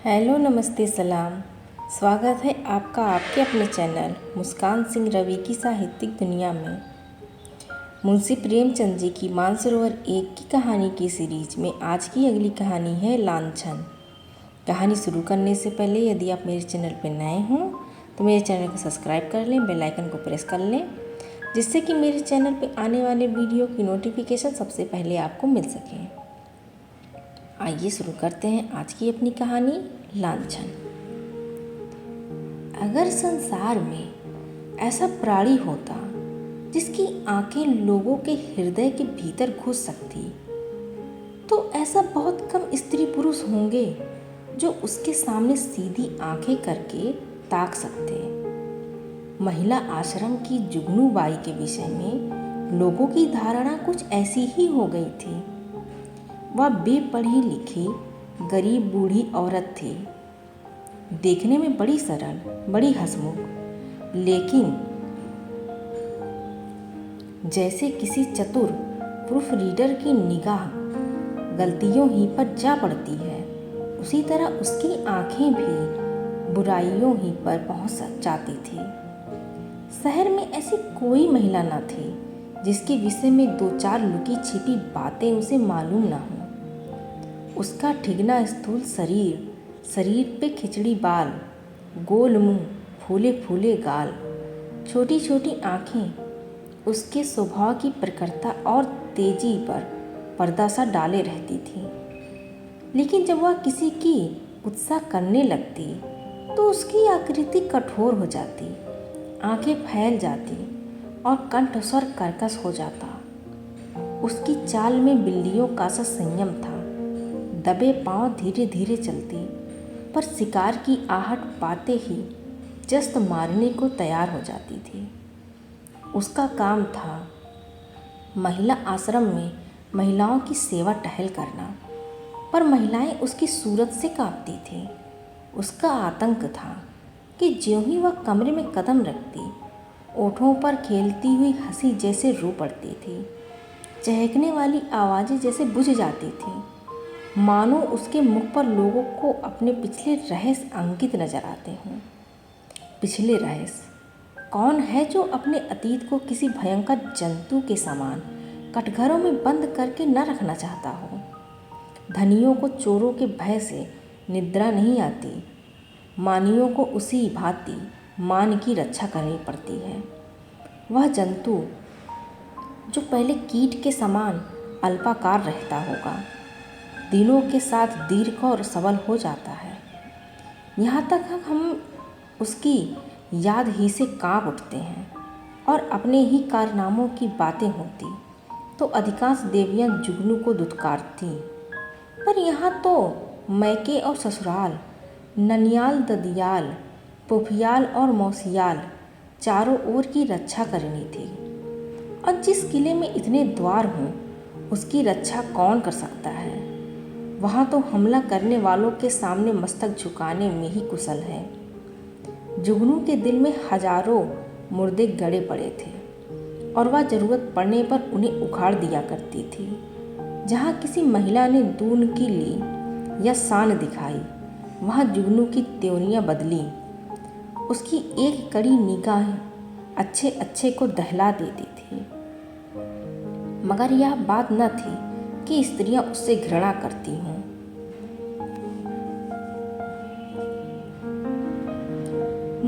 Hello, नमस्ते, सलाम। स्वागत है आपका आपके अपने चैनल मुस्कान सिंह रवि की साहित्यिक दुनिया में। मुंशी प्रेमचंद जी की मानसरोवर एक की कहानी की सीरीज में आज की अगली कहानी है लांछन। कहानी शुरू करने से पहले यदि आप मेरे चैनल पर नए हों तो मेरे चैनल को सब्सक्राइब कर लें, बेल आइकन को प्रेस कर लें, जिससे कि मेरे चैनल पर आने वाले वीडियो की नोटिफिकेशन सबसे पहले आपको मिल सके। आइए शुरू करते हैं आज की अपनी कहानी लांछन। अगर संसार में ऐसा प्राणी होता जिसकी आंखें लोगों के हृदय के भीतर घुस सकती, तो ऐसा बहुत कम स्त्री पुरुष होंगे जो उसके सामने सीधी आंखें करके ताक सकते। महिला आश्रम की जुगनू बाई के विषय में लोगों की धारणा कुछ ऐसी ही हो गई थी। वह बेपढ़ी लिखी गरीब बूढ़ी औरत थी, देखने में बड़ी सरल, बड़ी हंसमुख, लेकिन जैसे किसी चतुर प्रूफ रीडर की निगाह गलतियों ही पर जा पड़ती है, उसी तरह उसकी आंखें भी बुराइयों ही पर पहुंच जाती थी। शहर में ऐसी कोई महिला न थी जिसके विषय में दो चार लुकी छिपी बातें उसे मालूम न हो। उसका ठिगना स्थूल शरीर पे खिचड़ी बाल, गोल मुंह, फूले फूले गाल, छोटी छोटी आँखें उसके स्वभाव की प्रखरता और तेजी पर पर्दा सा डाले रहती थी। लेकिन जब वह किसी की उत्साह करने लगती तो उसकी आकृति कठोर हो जाती, आंखें फैल जाती और कंठस्वर कर्कश हो जाता। उसकी चाल में बिल्लियों का सा संयम था। दबे पांव धीरे धीरे चलती, पर शिकार की आहट पाते ही जस्त मारने को तैयार हो जाती थी। उसका काम था महिला आश्रम में महिलाओं की सेवा टहल करना, पर महिलाएं उसकी सूरत से कांपती थीं। उसका आतंक था कि ज्यों ही वह कमरे में कदम रखती, ओठों पर खेलती हुई हंसी जैसे रो पड़ती थी, चहकने वाली आवाज़ें जैसे बुझ जाती थीं, मानो उसके मुख पर लोगों को अपने पिछले रहस्य अंकित नजर आते हों। पिछले रहस्य कौन है जो अपने अतीत को किसी भयंकर जंतु के समान कटघरों में बंद करके न रखना चाहता हो। धनियों को चोरों के भय से निद्रा नहीं आती, मानियों को उसी भांति मान की रक्षा करनी पड़ती है। वह जंतु जो पहले कीट के समान अल्पाकार रहता होगा, दिनों के साथ दीर्घ और सबल हो जाता है। यहाँ तक हम उसकी याद ही से कांप उठते हैं और अपने ही कारनामों की बातें होती तो अधिकांश देवियाँ जुगनू को दुत्कारती। पर यहाँ तो मैके और ससुराल, ननियाल ददियाल, पुफियाल और मौसियाल चारों ओर की रक्षा करनी थी। और जिस किले में इतने द्वार हों, उसकी रक्षा कौन कर सकता है? वहाँ तो हमला करने वालों के सामने मस्तक झुकाने में ही कुशल है। जुगनू के दिल में हजारों मुर्दे गड़े पड़े थे और वह जरूरत पड़ने पर उन्हें उखाड़ दिया करती थी। जहाँ किसी महिला ने दून की ली या शान दिखाई, वहाँ जुगनू की त्योनियाँ बदली। उसकी एक कड़ी निगाह अच्छे अच्छे को दहला देती थी। मगर यह बात न थी कि स्त्रियां उससे घृणा करती हों।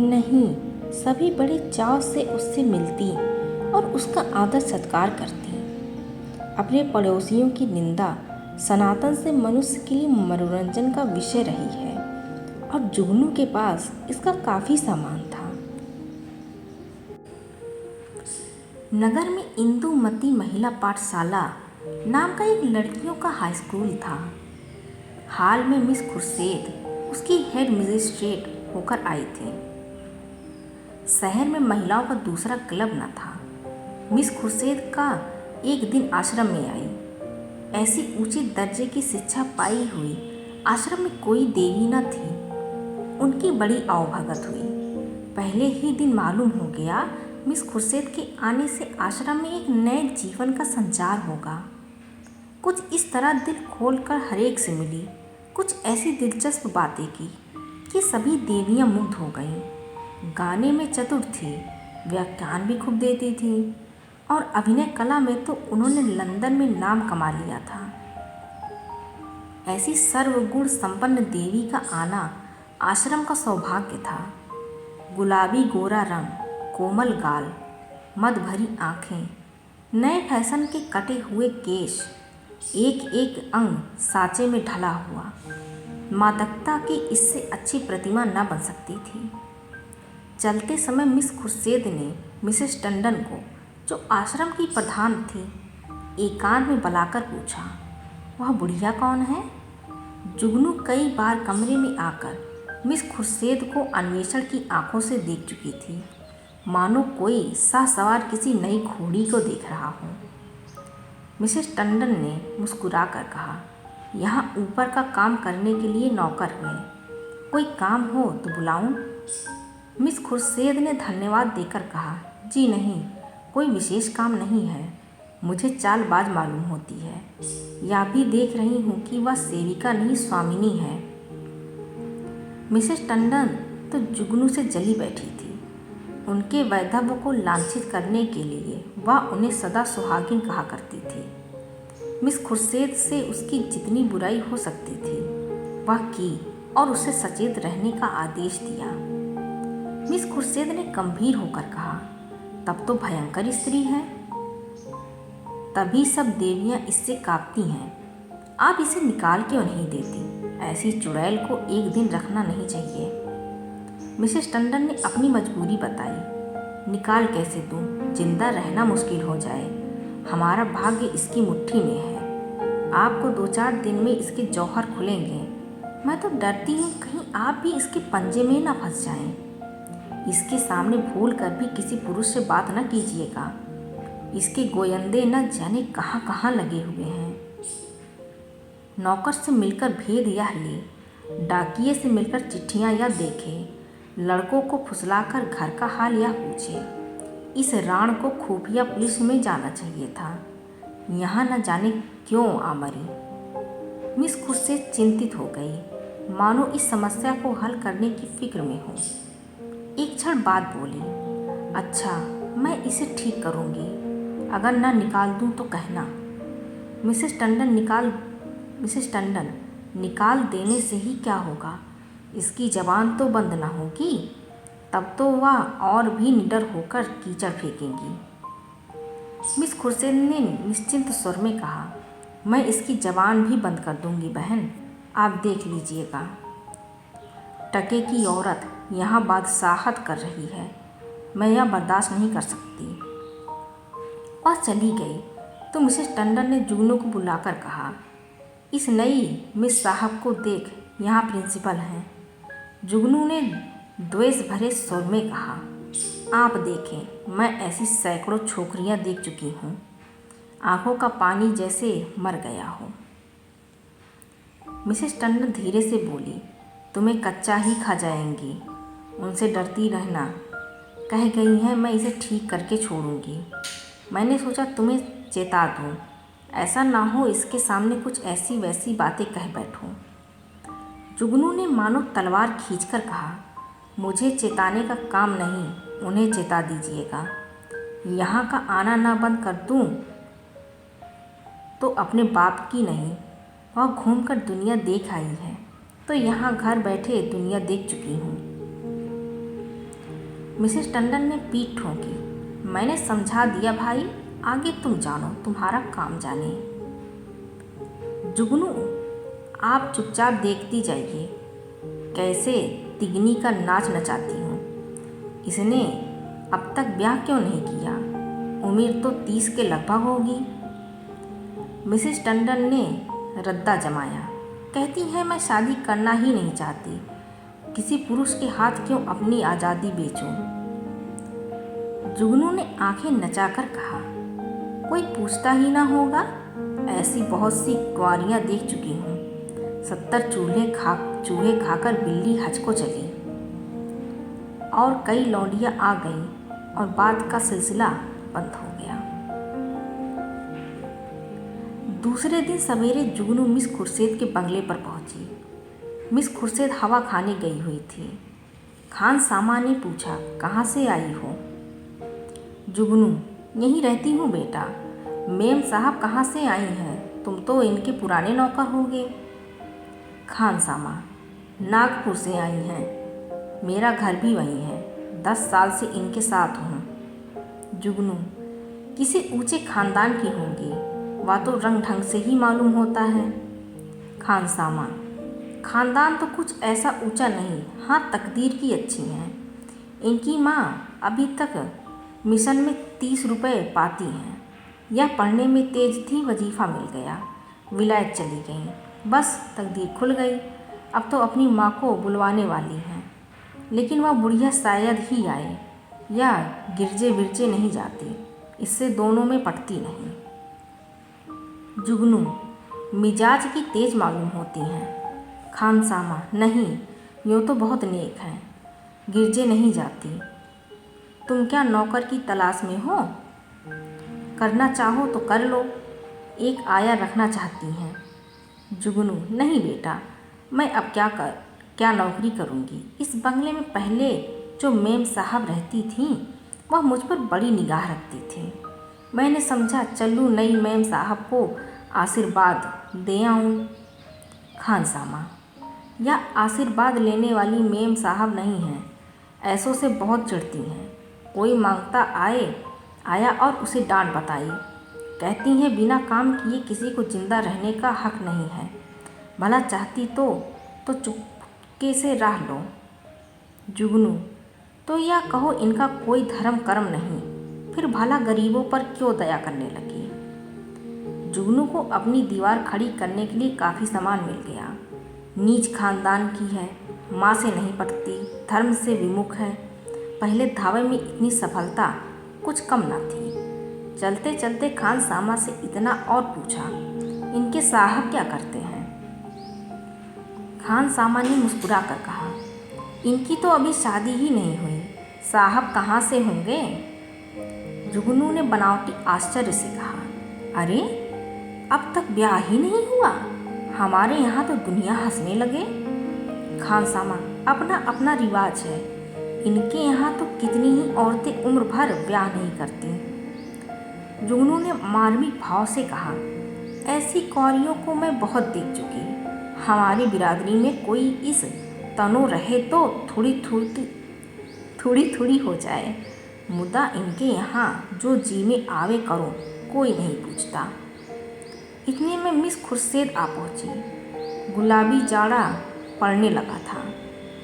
नहीं, सभी बड़े चाव से उससे मिलती और उसका आदर सत्कार करती। अपने पड़ोसियों की निंदा सनातन से मनुष्य के लिए मनोरंजन का विषय रही है और जुगनू के पास इसका काफ़ी सामान था। नगर में इंदुमती महिला पाठशाला नाम का एक लड़कियों का हाई स्कूल था। हाल में मिस खुर्शीद उसकी हेड मजिस्ट्रेट होकर आई थी। शहर में महिलाओं का दूसरा क्लब न था। मिस खुर्शीद का एक दिन आश्रम में आई। ऐसी ऊंचे दर्जे की शिक्षा पाई हुई आश्रम में कोई देवी न थी। उनकी बड़ी आवभगत हुई। पहले ही दिन मालूम हो गया मिस खुर्शीद के आने से आश्रम में एक नए जीवन का संचार होगा। कुछ इस तरह दिल खोलकर हरेक से मिली, कुछ ऐसी दिलचस्प बातें की कि सभी देवियां मुग्ध हो गईं। गाने में चतुर थी, व्याख्यान भी खूब देती थी और अभिनय कला में तो उन्होंने लंदन में नाम कमा लिया था। ऐसी सर्वगुण संपन्न देवी का आना आश्रम का सौभाग्य था। गुलाबी गोरा रंग, कोमल गाल, मद भरी आँखें, नए फैशन के कटे हुए केश, एक एक अंग साँचे में ढला हुआ। मादकता की इससे अच्छी प्रतिमा न बन सकती थी। चलते समय मिस खुर्शीद ने मिसेस टंडन को, जो आश्रम की प्रधान थी, एकांत में बुलाकर पूछा, वह बुढ़िया कौन है? जुगनू कई बार कमरे में आकर मिस खुर्शीद को अन्वेषण की आंखों से देख चुकी थी, मानो कोई शाहसवार किसी नई घोड़ी को देख रहा हो। मिसेस टंडन ने मुस्कुराकर कहा, यहाँ ऊपर का काम करने के लिए नौकर हुए, कोई काम हो तो बुलाऊं? मिस खुर्शीद ने धन्यवाद देकर कहा, जी नहीं, कोई विशेष काम नहीं है। मुझे चालबाज मालूम होती है। या भी देख रही हूँ कि वह सेविका नहीं स्वामिनी है। मिसेस टंडन तो जुगनू से जली बैठी थी। उनके वैधव्य को लांछित करने के लिए वह उन्हें सदा सुहागिन कहा करती थी। मिस खुर्शीद से उसकी जितनी बुराई हो सकती थी वह की और उसे सचेत रहने का आदेश दिया। मिस खुर्शीद ने गंभीर होकर कहा, तब तो भयंकर स्त्री है। तभी सब देवियां इससे कांपती हैं। आप इसे निकाल क्यों नहीं देती? ऐसी चुड़ैल को एक दिन रखना नहीं चाहिए। मिसेस टंडन ने अपनी मजबूरी बताई। निकाल कैसे दूं? जिंदा रहना मुश्किल हो जाए। हमारा भाग्य इसकी मुट्ठी में है। आपको 2-4 दिन में इसके जौहर खुलेंगे। मैं तो डरती हूँ कहीं आप भी इसके पंजे में ना फंस जाएं। इसके सामने भूल कर भी किसी पुरुष से बात न कीजिएगा। इसके गोयंदे न जाने कहाँ कहाँ लगे हुए हैं। नौकर से मिलकर भेद यह ले, डाकिये से मिलकर चिट्ठियाँ या देखे, लड़कों को फुसलाकर घर का हाल यह पूछे। इस राण को खुफिया पुलिस में जाना चाहिए था। यहाँ न जाने क्यों आ मरी। मिस खुर्शीद चिंतित हो गई, मानो इस समस्या को हल करने की फिक्र में हो। एक क्षण बाद बोली, अच्छा, मैं इसे ठीक करूँगी। अगर ना निकाल दूँ तो कहना। मिसेस टंडन, निकाल देने से ही क्या होगा? इसकी जबान तो बंद ना होगी। तब तो वह और भी निडर होकर कीचड़ फेंकेंगी। मिस खुर्शीद ने निश्चिंत स्वर में कहा, मैं इसकी जबान भी बंद कर दूंगी बहन, आप देख लीजिएगा। टके की औरत यहाँ बादशाहत कर रही है। मैं यह बर्दाश्त नहीं कर सकती। वह चली गई तो मिसेस टंडन ने जुगनू को बुलाकर कहा, इस नई मिस साहब को देख, यहाँ प्रिंसिपल हैं। जुगनू ने द्वेष भरे स्वर में कहा, आप देखें, मैं ऐसी सैकड़ों छोकरियाँ देख चुकी हूँ। आंखों का पानी जैसे मर गया हो। मिसेस टंडन धीरे से बोली, तुम्हें कच्चा ही खा जाएंगी। उनसे डरती रहना। कह गई हैं मैं इसे ठीक करके छोड़ूंगी। मैंने सोचा तुम्हें चेता दूँ, ऐसा ना हो इसके सामने कुछ ऐसी वैसी बातें कह बैठूं। जुगनू ने मानो तलवार खींचकर कहा, मुझे चेताने का काम नहीं, उन्हें चेता दीजिएगा। यहाँ का आना ना बंद कर दूँ तो अपने बाप की नहीं, वह घूमकर दुनिया देख आई है, तो यहाँ घर बैठे दुनिया देख चुकी हूँ। मिसेस टंडन ने पीठ ठोंकी, मैंने समझा दिया भाई, आगे तुम जानो, तुम्हारा काम जाने। जुगनू, आप चुपचाप देखती जाइए, कैसे तिगनी का नाच नचाती हूँ। इसने अब तक ब्याह क्यों नहीं किया? उम्र तो 30 के लगभग होगी। मिसेस टंडन ने रद्दा जमाया, कहती है मैं शादी करना ही नहीं चाहती। किसी पुरुष के हाथ क्यों अपनी आज़ादी बेचूं? जुगनू ने आंखें नचाकर कहा, कोई पूछता ही ना होगा। ऐसी बहुत सी कुंवारियाँ देख चुकी हूँ। 70 चूहे खाकर बिल्ली हज को चली और कई लौंडियाँ आ गईं और बात का सिलसिला बंद हो गया। दूसरे दिन सवेरे जुगनू मिस खुर्शीद के बंगले पर पहुंची। मिस खुर्शीद हवा खाने गई हुई थी। खान सामा ने पूछा, कहाँ से आई हो? जुगनू, यहीं रहती हूँ बेटा। मेम साहब कहाँ से आई हैं? तुम तो इनके पुराने नौकर होगे। खान सामा, नागपुर से आई हैं। मेरा घर भी वहीं है। 10 साल से इनके साथ हूँ। जुगनू, किसी ऊंचे खानदान की होंगी, वह तो रंग ढंग से ही मालूम होता है। खान सामा, खानदान तो कुछ ऐसा ऊंचा नहीं, हाँ तकदीर की अच्छी हैं। इनकी माँ अभी तक मिशन में 30 रुपये पाती हैं। यह पढ़ने में तेज थी, वजीफ़ा मिल गया, विलायत चली गई। बस तकदीर खुल गई। अब तो अपनी माँ को बुलवाने वाली हैं, लेकिन वह बुढ़िया शायद ही आए या गिरजे विरजे नहीं जाती। इससे दोनों में पटती नहीं। जुगनू, मिजाज की तेज मालूम होती हैं। खान सामा, नहीं, यूँ तो बहुत नेक हैं, गिरजे नहीं जाती। तुम क्या नौकर की तलाश में हो? करना चाहो तो कर लो। एक आया रखना चाहती हैं। जुगनू, नहीं बेटा, मैं अब क्या नौकरी करूँगी। इस बंगले में पहले जो मेम साहब रहती थीं, वह मुझ पर बड़ी निगाह रखती थी। मैंने समझा चलूँ नई मेम साहब को आशीर्वाद दे आऊँ। खान सामा, यह आशीर्वाद लेने वाली मेम साहब नहीं हैं। ऐसों से बहुत चिढ़ती हैं। कोई मांगता आया और उसे डांट बताई। कहती हैं बिना काम किए किसी को जिंदा रहने का हक नहीं है। भला चाहती तो चुपके से रह लो। जुगनू, तो या कहो इनका कोई धर्म कर्म नहीं, फिर भला गरीबों पर क्यों दया करने लगी। जुगनू को अपनी दीवार खड़ी करने के लिए काफ़ी सामान मिल गया। नीच खानदान की है, माँ से नहीं पटती, धर्म से विमुख है। पहले धावे में इतनी सफलता कुछ कम न थी। चलते चलते खान सामा से इतना और पूछा, इनके साहब क्या करते हैं? खान सामा ने मुस्कुरा कर कहा, इनकी तो अभी शादी ही नहीं हुई, साहब कहाँ से होंगे। जुगनू ने बनावटी आश्चर्य से कहा, अरे अब तक ब्याह ही नहीं हुआ? हमारे यहाँ तो दुनिया हंसने लगे। खान सामा, अपना अपना रिवाज है। इनके यहाँ तो कितनी ही औरतें उम्र भर ब्याह नहीं करती। जुगनू ने मार्मिक भाव से कहा, ऐसी कौरियों को मैं बहुत देख चुकी। हमारी बिरादरी में कोई इस तनो रहे तो थोड़ी थोड़ी हो जाए, मुद्दा इनके यहाँ जो जी में आवे करो, कोई नहीं पूछता। इतने में मिस खुर्शीद आ पहुँची। गुलाबी जाड़ा पड़ने लगा था।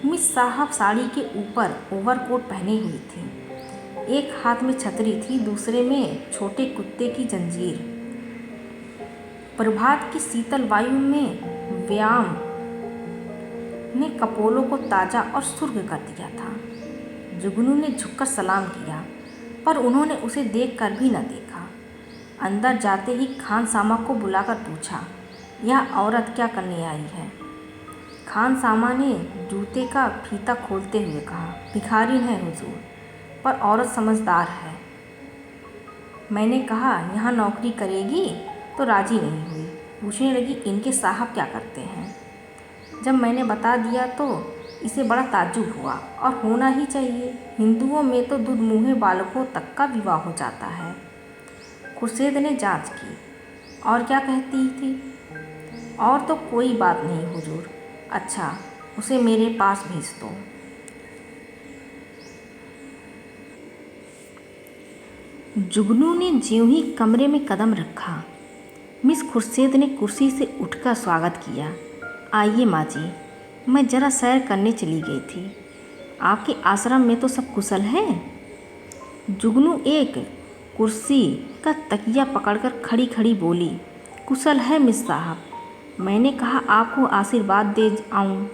मिस साहब साड़ी के ऊपर ओवरकोट पहने हुई थी। एक हाथ में छतरी थी, दूसरे में छोटे कुत्ते की जंजीर। प्रभात की शीतल वायु में व्यायाम ने कपोलों को ताज़ा और सुर्ख कर दिया था। जुगनू ने झुककर सलाम किया, पर उन्होंने उसे देखकर भी न देखा। अंदर जाते ही खान सामा को बुलाकर पूछा, यह औरत क्या करने आई है? खान सामा ने जूते का फीता खोलते हुए कहा, भिखारी है हुजूर, पर औरत समझदार है। मैंने कहा यहाँ नौकरी करेगी तो राजी नहीं हुई। पूछने लगी इनके साहब क्या करते हैं। जब मैंने बता दिया तो इसे बड़ा ताज्जुब हुआ, और होना ही चाहिए। हिंदुओं में तो दूध मुँहे बालकों तक का विवाह हो जाता है। खुर्शीद ने जांच की, और क्या कहती थी? और तो कोई बात नहीं हुजूर। अच्छा, उसे मेरे पास भेज दो। जुगनू ने ज्यों ही कमरे में कदम रखा, मिस खुर्शीद ने कुर्सी से उठकर स्वागत किया। आइए माँ जी, मैं ज़रा सैर करने चली गई थी। आपके आश्रम में तो सब कुशल है? जुगनू एक कुर्सी का तकिया पकड़कर खड़ी खड़ी बोली, कुशल है मिस साहब। मैंने कहा आपको आशीर्वाद दे आऊँ।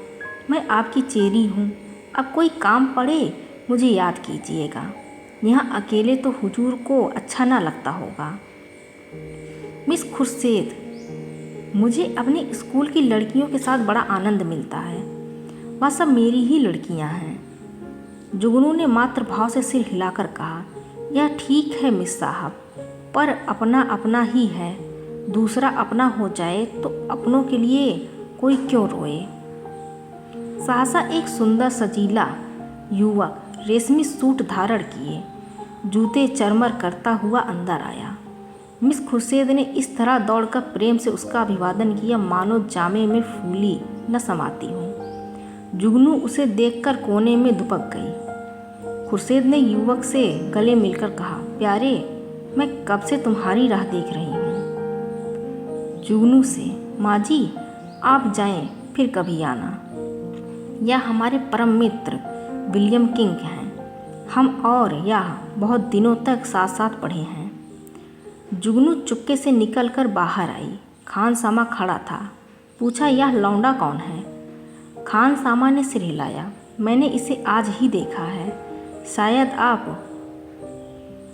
मैं आपकी चेरी हूँ। अब कोई काम पड़े मुझे याद कीजिएगा। यहाँ अकेले तो हुजूर को अच्छा ना लगता होगा। मिस खुर्शीद, मुझे अपने स्कूल की लड़कियों के साथ बड़ा आनंद मिलता है। वह सब मेरी ही लड़कियाँ हैं। जुगनू ने मातृभाव से सिर हिलाकर कहा, यह ठीक है मिस साहब, पर अपना अपना ही है। दूसरा अपना हो जाए तो अपनों के लिए कोई क्यों रोए। सहसा एक सुंदर सजीला युवक रेशमी सूट धारण किए, जूते चरमर करता हुआ अंदर आया। मिस खुर्शीद ने इस तरह दौड़कर प्रेम से उसका अभिवादन किया मानो जामे में फूली न समाती हूँ। जुगनू उसे देखकर कोने में दुबक गई। खुर्शीद ने युवक से गले मिलकर कहा, प्यारे, मैं कब से तुम्हारी राह देख रही हूँ। जुगनू से, माँ जी आप जाएं, फिर कभी आना। यह हमारे परम मित्र विलियम किंग हैं। हम और यह बहुत दिनों तक साथ साथ पढ़े हैं। जुगनू चुपके से निकलकर बाहर आई। खान सामा खड़ा था। पूछा, यह लौंडा कौन है? खान सामा ने सिर हिलाया। मैंने इसे आज ही देखा है। शायद आप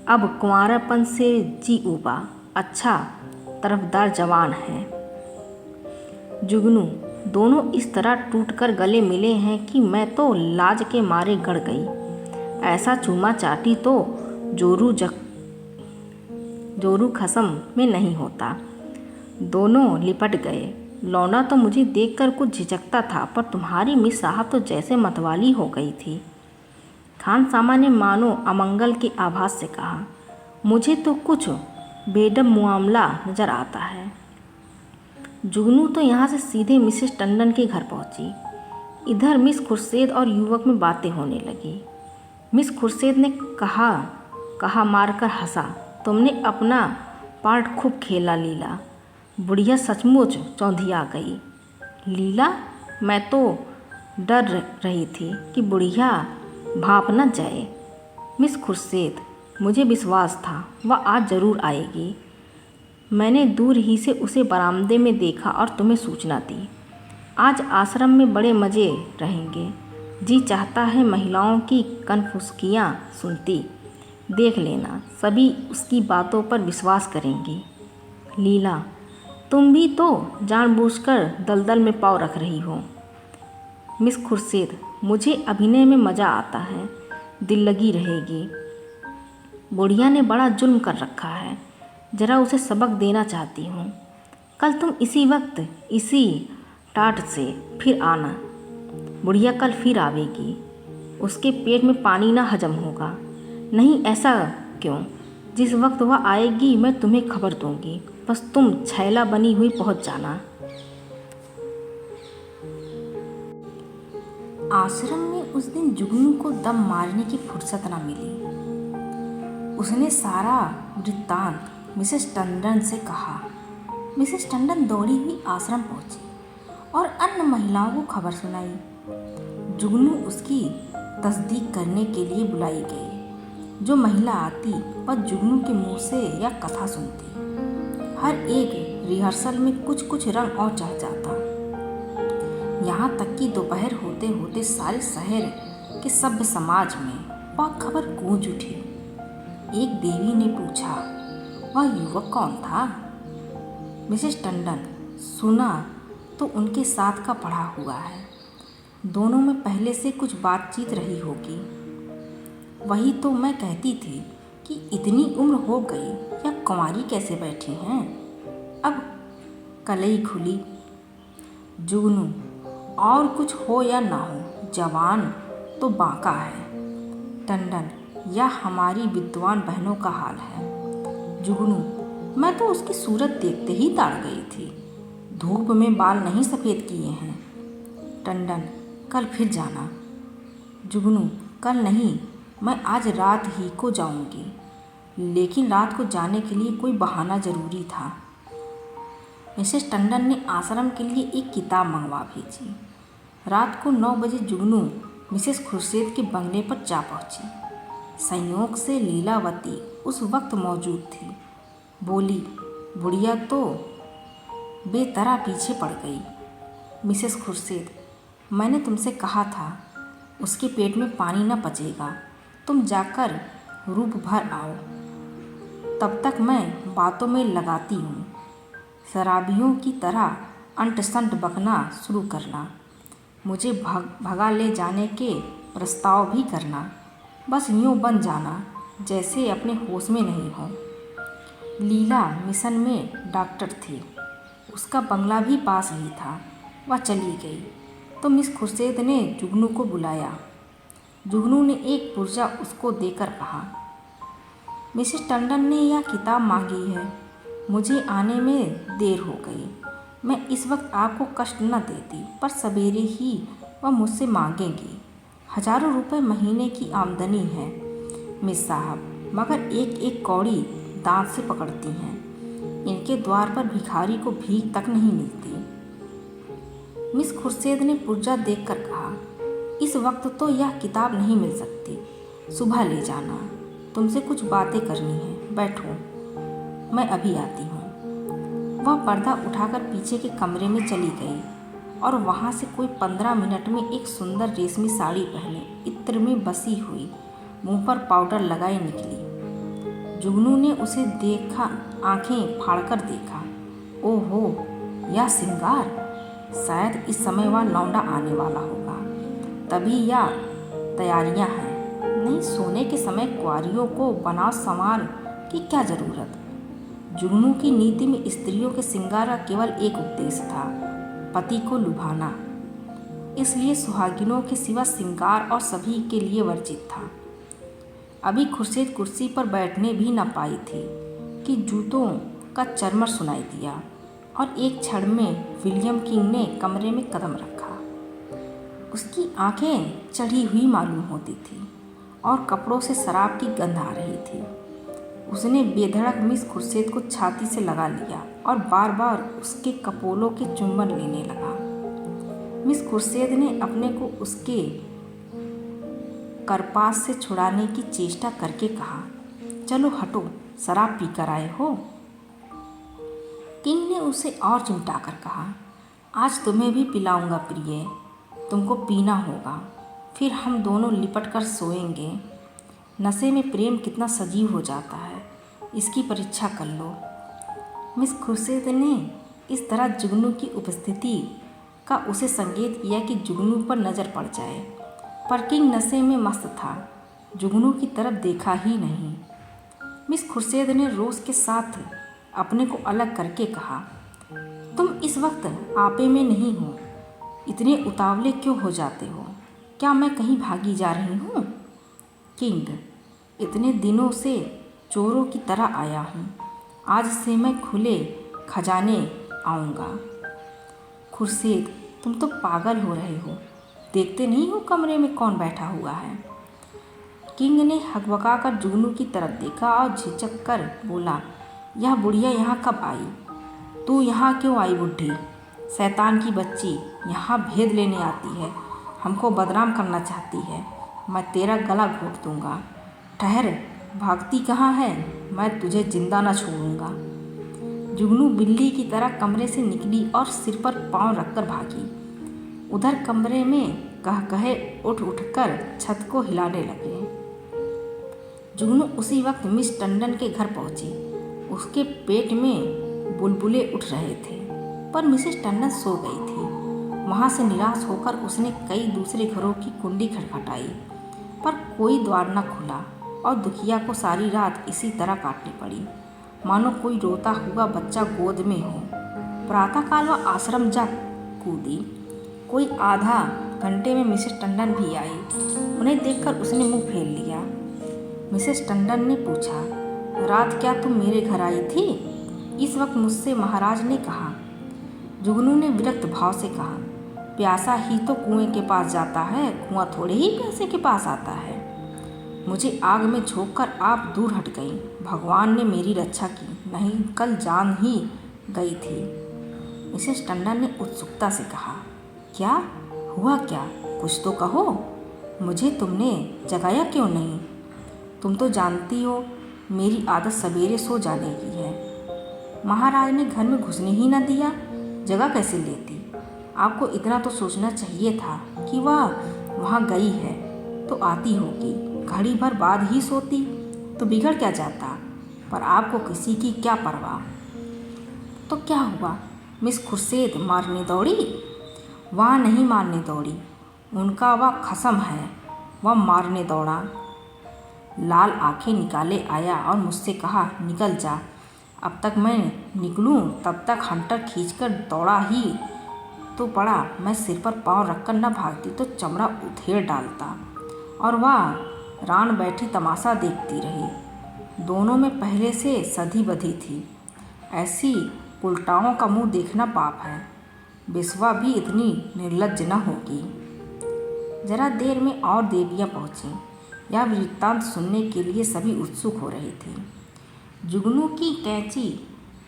अब कुंवारापन से जी उबा। अच्छा तरफदार जवान है। जुगनू, दोनों इस तरह टूटकर गले मिले हैं कि मैं तो लाज के मारे गड़ गई। ऐसा चूमा चाटी तो जोरू खसम में नहीं होता। दोनों लिपट गए। लौंडा तो मुझे देखकर कुछ झिझकता था, पर तुम्हारी मिस साहब तो जैसे मतवाली हो गई थी। खान सामा ने मानो अमंगल के आभास से कहा, मुझे तो कुछ बेडम मामला नजर आता है। जुगनू तो यहाँ से सीधे मिसेस टंडन के घर पहुँची। इधर मिस खुर्शीद और युवक में बातें होने लगी। मिस खुर्शीद ने कहा मारकर हंसा, तुमने अपना पार्ट खूब खेला लीला। बुढ़िया सचमुच चौंधिया गई। लीला, मैं तो डर रही थी कि बुढ़िया भाप न जाए। मिस खुर्शीद, मुझे विश्वास था वह आज ज़रूर आएगी। मैंने दूर ही से उसे बरामदे में देखा और तुम्हें सूचना दी। आज आश्रम में बड़े मज़े रहेंगे। जी चाहता है महिलाओं की कनफुसकियाँ सुनती। देख लेना, सभी उसकी बातों पर विश्वास करेंगी। लीला, तुम भी तो जानबूझकर दलदल में पाँव रख रही हो। मिस खुर्शीद, मुझे अभिनय में मज़ा आता है, दिल लगी रहेगी। बुढ़िया ने बड़ा जुल्म कर रखा है, ज़रा उसे सबक देना चाहती हूँ। कल तुम इसी वक्त इसी टाट से फिर आना। बुढ़िया कल फिर आवेगी। उसके पेट में पानी ना हजम होगा। नहीं, ऐसा क्यों? जिस वक्त वह आएगी मैं तुम्हें खबर दूंगी। बस तुम छैला बनी हुई पहुंच जाना। आश्रम में उस दिन जुगनू को दम मारने की फुर्सत न मिली। उसने सारा वृत्तांत मिसेस टंडन से कहा। मिसेस टंडन दौड़ी हुई आश्रम पहुंची और अन्य महिलाओं को खबर सुनाई। जुगनू उसकी तस्दीक करने के लिए बुलाई गई। जो महिला आती वह जुगनू के मुंह से यह कथा सुनती। हर एक रिहर्सल में कुछ कुछ रंग और चढ़ जाता। यहाँ तक कि दोपहर होते होते सारे शहर के सभ्य समाज में वह खबर गूंज उठी। एक देवी ने पूछा, वह युवक कौन था? मिसेस टंडन, सुना तो उनके साथ का पढ़ा हुआ है। दोनों में पहले से कुछ बातचीत रही होगी। वही तो मैं कहती थी कि इतनी उम्र हो गई या कुंवारी कैसे बैठी हैं। अब कलई खुली। जुगनू, और कुछ हो या ना हो, जवान तो बांका है। टंडन, यह हमारी विद्वान बहनों का हाल है। जुगनू, मैं तो उसकी सूरत देखते ही ताड़ गई थी। धूप में बाल नहीं सफ़ेद किए हैं। टंडन, कल फिर जाना। जुगनू, कल नहीं, मैं आज रात ही को जाऊंगी। लेकिन रात को जाने के लिए कोई बहाना ज़रूरी था। मिसेस टंडन ने आश्रम के लिए एक किताब मंगवा भेजी। रात को 9 बजे जुगनू मिसेस खुर्शीद के बंगले पर जा पहुंची। संयोग से लीलावती उस वक्त मौजूद थी। बोली, बुढ़िया तो बेतरा पीछे पड़ गई। मिसेस खुर्शीद, मैंने तुमसे कहा था उसके पेट में पानी न पचेगा। तुम जाकर रूप भर आओ। तब तक मैं बातों में लगाती हूँ। शराबियों की तरह अंट-संट बकना शुरू करना। मुझे भगा ले जाने के प्रस्ताव भी करना। बस यूँ बन जाना जैसे अपने होश में नहीं हो। लीला मिशन में डॉक्टर थी। उसका बंगला भी पास ही था। वह चली गई। तो मिस खुर्शीद ने जुगनू को बुलाया। जुगनू ने एक पुर्जा उसको देकर कहा, मिसेस टंडन ने यह किताब मांगी है। मुझे आने में देर हो गई। मैं इस वक्त आपको कष्ट न देती, पर सवेरे ही वह मुझसे मांगेंगी। हजारों रुपए महीने की आमदनी है मिस साहब, मगर एक एक कौड़ी दांत से पकड़ती हैं। इनके द्वार पर भिखारी को भीख तक नहीं मिलती। मिस खुर्शीद ने पुर्जा देखकर कहा, इस वक्त तो यह किताब नहीं मिल सकती, सुबह ले जाना। तुमसे कुछ बातें करनी है, बैठो, मैं अभी आती हूँ। वह पर्दा उठाकर पीछे के कमरे में चली गई और वहाँ से कोई 15 मिनट में एक सुंदर रेशमी साड़ी पहने, इत्र में बसी हुई, मुंह पर पाउडर लगाए निकली। जुगनू ने उसे देखा, आंखें फाड़कर देखा। ओहो, यह श्रृंगार! शायद इस समय वह लौंडा आने वाला होगा, तभी यह तैयारियां हैं। नहीं, सोने के समय कुंवारियों को बनाव संवार की क्या जरूरत। जुगनू की नीति में स्त्रियों के श्रृंगार का केवल एक उद्देश्य था, पति को लुभाना। इसलिए सुहागिनों के सिवा श्रृंगार और सभी के लिए वर्जित था। अभी खुर्शीद कुर्सी पर बैठने भी न पाई थी कि जूतों का चरमर सुनाई दिया और एक क्षण में विलियम किंग ने कमरे में कदम रखा। उसकी आंखें चढ़ी हुई मालूम होती थी और कपड़ों से शराब की गंध आ रही थी। उसने बेधड़क मिस खुर्शीद को छाती से लगा लिया और बार बार उसके कपोलों के चुंबन लेने लगा। मिस खुर्शीद ने अपने को उसके करपास से छुड़ाने की चेष्टा करके कहा, चलो हटो, शराब पीकर आए हो। किंग ने उसे और चिमटाकर कहा, आज तुम्हें भी पिलाऊंगा प्रिय, तुमको पीना होगा, फिर हम दोनों लिपट कर सोएंगे। नशे में प्रेम कितना सजीव हो जाता है, इसकी परीक्षा कर लो। मिस खुर्शीद ने इस तरह जुगनू की उपस्थिति का उसे संकेत किया कि जुगनू पर नज़र पड़ जाए, पर किंग नशे में मस्त था, जुगनू की तरफ देखा ही नहीं। मिस खुर्शीद ने रोष के साथ अपने को अलग करके कहा, तुम इस वक्त आपे में नहीं हो, इतने उतावले क्यों हो जाते हो? क्या मैं कहीं भागी जा रही हूँ? किंग, इतने दिनों से चोरों की तरह आया हूँ, आज से मैं खुले खजाने आऊँगा। खुर्शीद, तुम तो पागल हो रहे हो, देखते नहीं हो कमरे में कौन बैठा हुआ है? किंग ने हकबका कर जुगनू की तरफ देखा और झिझक कर बोला, यह बुढ़िया यहाँ कब आई? तू यहाँ क्यों आई बुढ़ी? शैतान की बच्ची, यहाँ भेद लेने आती है, हमको बदनाम करना चाहती है। मैं तेरा गला घोट दूंगा। ठहर, भागती कहाँ है? मैं तुझे जिंदा न छोड़ूंगा। जुगनू बिल्ली की तरह कमरे से निकली और सिर पर पांव रखकर भागी। उधर कमरे में कहे उठ उठकर छत को हिलाने लगे। जुगनू उसी वक्त मिस टंडन के घर पहुंची। उसके पेट में बुलबुले उठ रहे थे, पर मिसेस टंडन सो गई थी। वहाँ से निराश होकर उसने कई दूसरे घरों की कुंडी खटखटाई, पर कोई द्वार न खुला और दुखिया को सारी रात इसी तरह काटनी पड़ी, मानो कोई रोता हुआ बच्चा गोद में हो। प्रातःकाल वह आश्रम जा कूदी। कोई आधा घंटे में मिसेस टंडन भी आई। उन्हें देखकर उसने मुंह फेर लिया। मिसेस टंडन ने पूछा, रात क्या तुम मेरे घर आई थी? इस वक्त मुझसे महाराज ने कहा। जुगनू ने विरक्त भाव से कहा, प्यासा ही तो कुएं के पास जाता है, कुआं थोड़े ही प्यासे के पास आता है। मुझे आग में झोंककर आप दूर हट गई। भगवान ने मेरी रक्षा की, नहीं कल जान ही गई थी। मिसेस टंडन ने उत्सुकता से कहा, क्या हुआ? क्या कुछ तो कहो, मुझे तुमने जगाया क्यों नहीं? तुम तो जानती हो मेरी आदत सवेरे सो जाने की है। महाराज ने घर में घुसने ही न दिया, जगह कैसे लेती? आपको इतना तो सोचना चाहिए था कि वह वहाँ गई है तो आती होगी, घड़ी भर बाद ही सोती तो बिगड़ क्या जाता, पर आपको किसी की क्या परवाह। तो क्या हुआ? मिस खुर्शीद मारने दौड़ी? वह नहीं मारने दौड़ी, उनका वह खसम है, वह मारने दौड़ा। लाल आंखें निकाले आया और मुझसे कहा, निकल जा। अब तक मैं निकलूं तब तक हंटर खींचकर दौड़ा ही तो पड़ा, मैं सिर पर पाँव रखकर न भागती तो चमड़ा उधेड़ डालता और वह रान बैठी तमाशा देखती रही। दोनों में पहले से सधी बधी थी। ऐसी उल्टाओं का मुंह देखना पाप है। बिस्वा भी इतनी निर्लज्ज न होगी। जरा देर में और देवियाँ पहुँचीं। यह वृत्तांत सुनने के लिए सभी उत्सुक हो रही थी। जुगनू की कैंची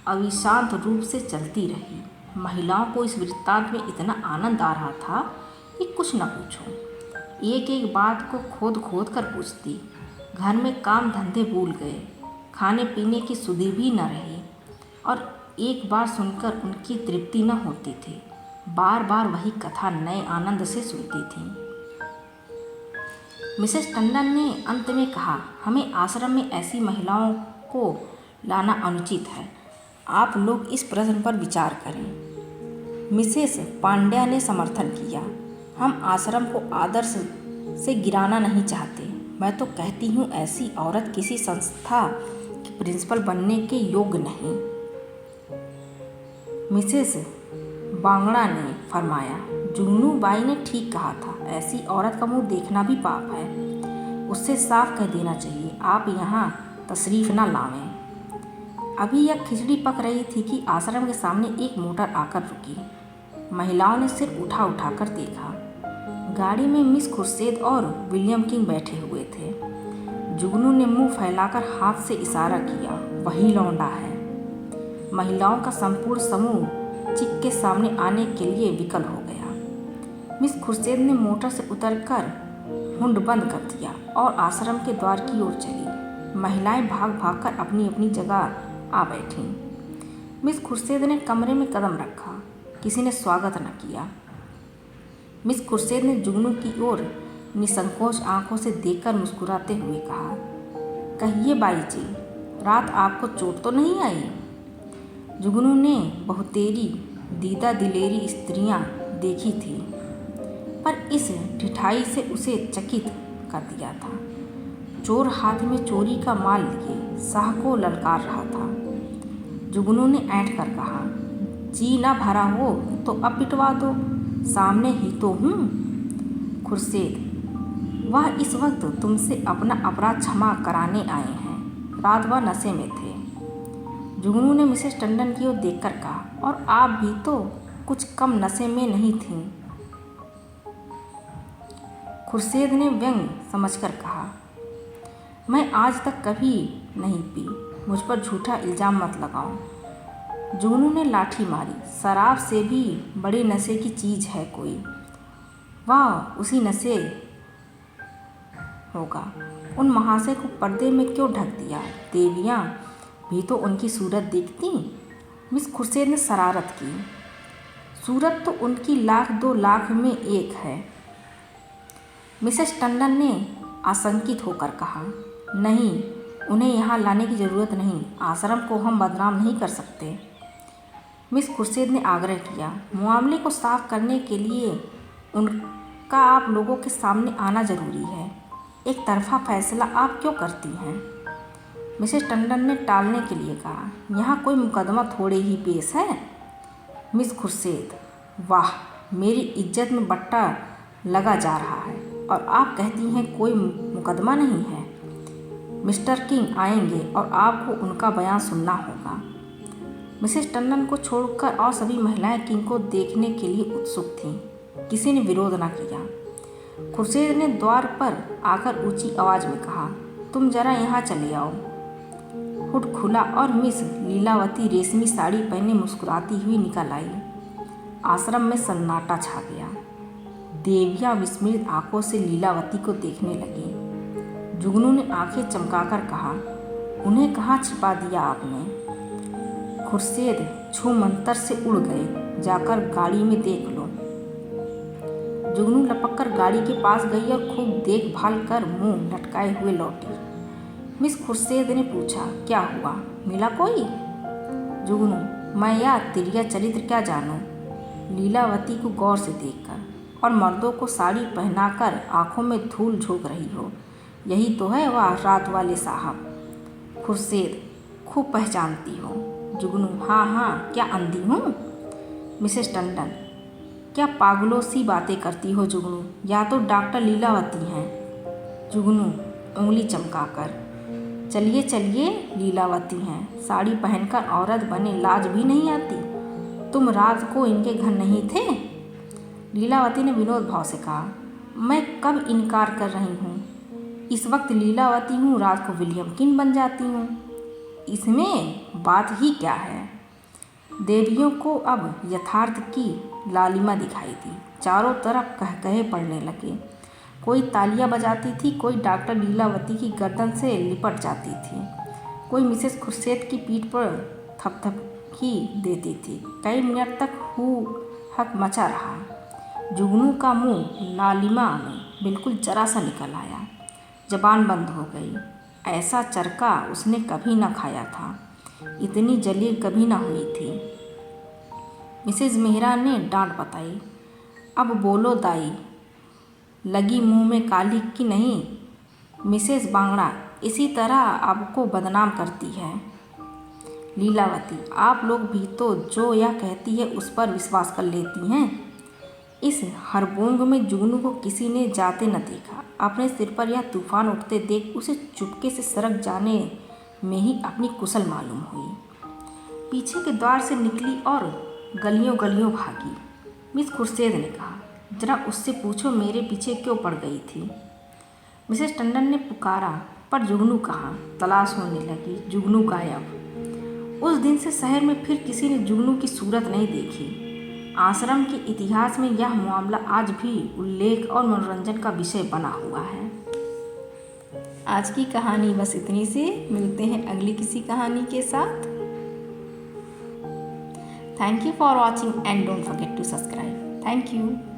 अविशांत रूप से चलती रही। महिलाओं को इस वृत्तांत में इतना आनंद आ रहा था कि कुछ न पूछो। एक एक बात को खोद खोद कर पूछती। घर में काम धंधे भूल गए, खाने पीने की सुधि भी न रही और एक बार सुनकर उनकी तृप्ति न होती थी। बार बार वही कथा नए आनंद से सुनती थी। मिसेस टंडन ने अंत में कहा, हमें आश्रम में ऐसी महिलाओं को लाना अनुचित है। आप लोग इस प्रश्न पर विचार करें। मिसेस पांड्या ने समर्थन किया। हम आश्रम को आदर्श से गिराना नहीं चाहते। मैं तो कहती हूँ ऐसी औरत किसी संस्था की प्रिंसिपल बनने के योग्य नहीं। मिसेस बांगड़ा ने फरमाया, जुगनू बाई ने ठीक कहा था। ऐसी औरत का मुंह देखना भी पाप है। उससे साफ कह देना चाहिए, आप यहाँ तशरीफ़ न लावें। अभी यह खिचड़ी पक रही थी कि आश्रम के सामने एक मोटर आकर रुकी। महिलाओं ने सिर उठा उठाकर देखा। गाड़ी में मिस खुर्शीद और विलियम किंग बैठे हुए थे। जुगनू ने मुंह फैलाकर हाथ से इशारा किया, वही लौंडा है। महिलाओं का संपूर्ण समूह चिक के सामने आने के लिए विकल हो गया। मिस खुर्शीद ने मोटर से उतरकर हुंड बंद कर दिया और आश्रम के द्वार की ओर चली। महिलाएं भाग भागकर अपनी अपनी जगह आ बैठीं। मिस खुर्शीद ने कमरे में कदम रखा। किसी ने स्वागत न किया। मिस खुर्शीद ने जुगनू की ओर निसंकोच आंखों से देखकर मुस्कुराते हुए कहा, कहिए बाई जी, रात आपको चोट तो नहीं आई? जुगनू ने बहुतेरी दीदा दिलेरी स्त्रियां देखी थी, पर इस ढिठाई से उसे चकित कर दिया था। चोर हाथ में चोरी का माल लिए शाह को ललकार रहा था। जुगनू ने ऐंठ कर कहा, जी ना भरा हो तो अब पिटवा दो, सामने ही तो हूँ। खुर्शीद, वह इस वक्त तुमसे अपना अपराध क्षमा कराने आए हैं। रात वह नशे में थे। जुगनू ने मिसेस टंडन की ओर देखकर कहा, और आप भी तो कुछ कम नशे में नहीं थीं। खुर्शीद ने व्यंग समझकर कहा, मैं आज तक कभी नहीं पी, मुझ पर झूठा इल्ज़ाम मत लगाओ। जुगनू ने लाठी मारी। शराब से भी बड़े नशे की चीज़ है कोई, वह उसी नशे होगा। उन महाशय को पर्दे में क्यों ढक दिया? देवियाँ भी तो उनकी सूरत देखती। मिस खुर्शीद ने शरारत की। सूरत तो उनकी लाख दो लाख में एक है। मिसेस टंडन ने आशंकित होकर कहा, नहीं, उन्हें यहाँ लाने की ज़रूरत नहीं। आश्रम को हम बदनाम नहीं कर सकते। मिस खुर्शीद ने आग्रह किया, मामले को साफ करने के लिए उनका आप लोगों के सामने आना ज़रूरी है। एक तरफा फैसला आप क्यों करती हैं? मिसेस टंडन ने टालने के लिए कहा, यहाँ कोई मुकदमा थोड़े ही पेश है। मिस खुर्शीद, वाह, मेरी इज्जत में बट्टा लगा जा रहा है और आप कहती हैं कोई मुकदमा नहीं है। मिस्टर किंग आएंगे और आपको उनका बयान सुनना होगा। मिसेस टंडन को छोड़कर और सभी महिलाएं किंग को देखने के लिए उत्सुक थीं। किसी ने विरोध न किया। खुर्शीद ने द्वार पर आकर ऊंची आवाज़ में कहा, तुम जरा यहाँ चले आओ। हुड खुला और मिस लीलावती रेशमी साड़ी पहने मुस्कुराती हुई निकल आई। आश्रम में सन्नाटा छा गया। देवियाँ विस्मित आंखों से लीलावती को देखने लगी। जुगनू ने आंखें चमकाकर कहा, उन्हें कहाँ छिपा दिया आपने? खुर्शीद छू मंतर से उड़ गए, जाकर गाड़ी में देख लो। जुगनू लपक कर गाड़ी के पास गई और खूब देखभाल कर मुंह लटकाए हुए लौटी। मिस खुर्शीद ने पूछा, क्या हुआ, मिला कोई? जुगनू, मैं या तिरिया चरित्र क्या जानूं? लीलावती को गौर से देखकर, और मर्दों को साड़ी पहनाकर आंखों में धूल झोंक रही हो, यही तो है वह रात वाले साहब। खुर्शीद, खूब पहचानती हो। जुगनू, हाँ हाँ, क्या अंधी हूँ? मिसेस टंडन, क्या पागलों सी बातें करती हो जुगनू, या तो डॉक्टर लीलावती हैं। जुगनू उंगली चमकाकर, चलिए चलिए लीलावती हैं, साड़ी पहनकर औरत बने लाज भी नहीं आती। तुम रात को इनके घर नहीं थे? लीलावती ने विनोद भाव से कहा। मैं कब इनकार कर रही हूँ, इस वक्त लीलावती हूँ, रात को विलियम किन बन जाती हूँ, इसमें बात ही क्या है। देवियों को अब यथार्थ की लालिमा दिखाई दी। चारों तरफ कहकहे पड़ने लगे। कोई तालियां बजाती थी, कोई डॉक्टर लीलावती की गर्दन से लिपट जाती थी, कोई मिसेस खुर्शीद की पीठ पर थपथपकी देती थी। कई मिनट तक हू हक मचा रहा। जुगनू का मुंह लालिमा में बिल्कुल जरा सा निकल आया, जबान बंद हो गई। ऐसा चरका उसने कभी न खाया था, इतनी जलील कभी ना हुई थी। मिसेज मेहरा ने डांट बताई। अब बोलो दाई, लगी मुंह में काली की नहीं। मिसेज बांगड़ा इसी तरह आपको बदनाम करती है। लीलावती, आप लोग भी तो जो यह कहती है उस पर विश्वास कर लेती हैं। इस हरबोंग में जुगनू को किसी ने जाते न देखा। अपने सिर पर यह तूफान उठते देख उसे चुपके से सरक जाने में ही अपनी कुशल मालूम हुई। पीछे के द्वार से निकली और गलियों गलियों भागी। मिस खुर्शीद ने कहा, जरा उससे पूछो मेरे पीछे क्यों पड़ गई थी। मिसेस टंडन ने पुकारा, पर जुगनू कहाँ। तलाश होने लगी, जुगनू गायब। उस दिन से शहर में फिर किसी ने जुगनू की सूरत नहीं देखी। आश्रम के इतिहास में यह मामला आज भी उल्लेख और मनोरंजन का विषय बना हुआ है। आज की कहानी बस इतनी सी। मिलते हैं अगली किसी कहानी के साथ। Thank you for watching and don't forget to subscribe. Thank you.